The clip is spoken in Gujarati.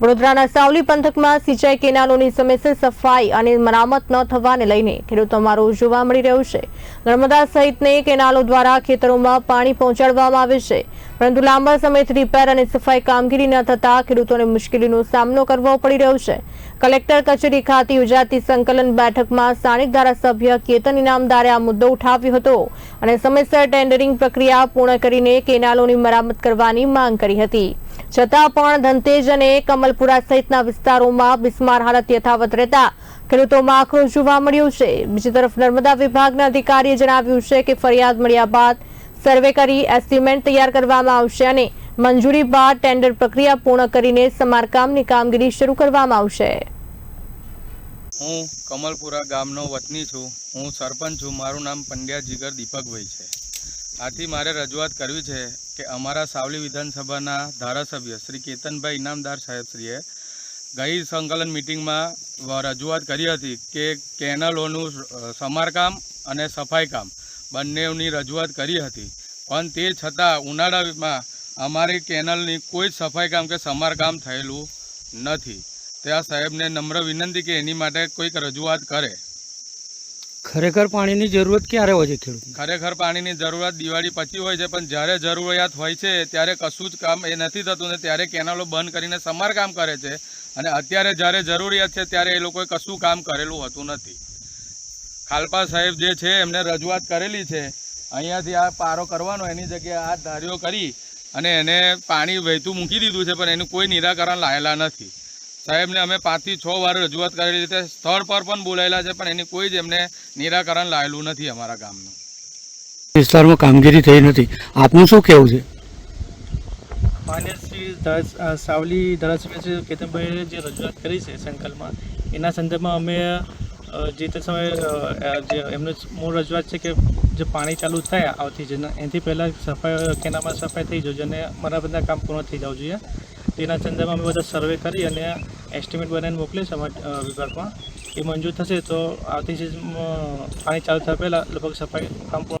વડોદરાના સાવલી પંથકમાં સિંચાઈ કેનાલોની સમયસર સફાઈ અને મરામત ન થવાને લઈને ખેડૂતોમાં રોષ જોવા મળી રહ્યો છે। નર્મદા સહિતની કેનાલો દ્વારા ખેતરોમાં પાણી પહોંચાડવામાં આવે છે, પરંતુ લાંબા સમયથી રિપેર અને સફાઈ કામગીરી ન થતા ખેડૂતોને મુશ્કેલીનો સામનો કરવો પડી રહ્યો છે। કલેક્ટર કચેરી ખાતે યોજાતી સંકલન બેઠકમાં સ્થાનિક ધારાસભ્ય કેતન ઇનામદારે આ મુદ્દો ઉઠાવ્યો હતો અને સમયસર ટેન્ડરિંગ પ્રક્રિયા પૂર્ણ કરીને કેનાલોની મરામત કરવાની માંગ કરી હતી। છતાં પણ ધનતેજ અને કમલપુરા સહિતના વિસ્તારોમાં બિસ્માર હાલત યથાવત રહેતા ખેડૂતોમાં આક્રોશ જોવા મળ્યો છે। બીજી તરફ નર્મદા વિભાગના અધિકારીએ જણાવ્યું છે કે ફરિયાદ મળ્યા બાદ સર્વે કરી એસ્ટિમેટ તૈયાર કરવામાં આવશે અને મંજૂરી બાદ ટેન્ડર પ્રક્રિયા પૂર્ણ કરીને સમારકામની કામગીરી શરૂ કરવામાં આવશે। હું કમલપુરા ગામનો વતની છું। હું સરપંચ છું। મારું નામ પંડ્યા જીગર દીપકભાઈ છે। આથી મારે રજૂઆત કરવી છે કે અમારા સાવલી વિધાનસભાના ધારાસભ્ય શ્રી કેતનભાઈ ઇનામદાર સાહેબશ્રીએ ગઈ સંકલન મિટિંગમાં રજૂઆત કરી હતી કે કેનલોનું સમારકામ અને સફાઈ કામ બંનેની રજૂઆત કરી હતી, પણ તે છતાં ઉનાળામાં અમારી કેનલની કોઈ સફાઈ કામ કે સમારકામ થયેલું નથી। ત્યાં સાહેબને નમ્ર વિનંતી કે એની માટે કોઈક રજૂઆત કરે। ખરેખર પાણીની જરૂરત ક્યારે હોય છે ખેડૂતને? ખરેખર પાણીની જરૂરત દિવાળી પછી હોય છે, પણ જ્યારે જરૂરિયાત હોય છે ત્યારે કશું જ કામ એ નથી થતું ને ત્યારે કેનાલો બંધ કરીને સમારકામ કરે છે, અને અત્યારે જ્યારે જરૂરિયાત છે ત્યારે એ લોકોએ કશું કામ કરેલું હોતું નથી। ખાલપા સાહેબ જે છે એમને રજૂઆત કરેલી છે, અહીંયાથી આ પારો કરવાનો એની જગ્યાએ આ ધારીઓ કરી અને એને પાણી વહેતું મૂકી દીધું છે, પણ એનું કોઈ નિરાકરણ લાયેલા નથી। સાહેબને અમે 5 થી 6 વાર રજૂઆત કરેલી છે, સ્થળ પર પણ બોલાયેલા છે, પણ એની કોઈ જ એમને નિરાકરણ લાયેલું નથી। અમારા ગામનું વિસ્તારમાં કામગીરી થઈ નથી, આપનું શું કહેવું છે? માન્ય શ્રી સાવલી ધારાસભ્ય શ્રી કેતનભાઈએ જે રજૂઆત કરી છે સંકલ્પમાં, એના સંદર્ભમાં અમે જે તે સમયે જે એમનું મૂળ રજૂઆત છે કે જે પાણી ચાલુ થાય આવતી જના એનાથી પહેલાં સફાઈ કેનાલમાં સફાઈ થઈ જવું જોઈએ અને મારા બધા કામ પૂર્ણ થઈ જવું જોઈએ। તેના સંદર્ભમાં અમે બધા સર્વે કરી અને એસ્ટિમેટ બનાવીને મોકલીએ સમાજ વિભાગમાં। એ મંજૂર થશે તો આવતી પાણી ચાલુ થયા પહેલાં લગભગ સફાઈ કામ પૂર્ણ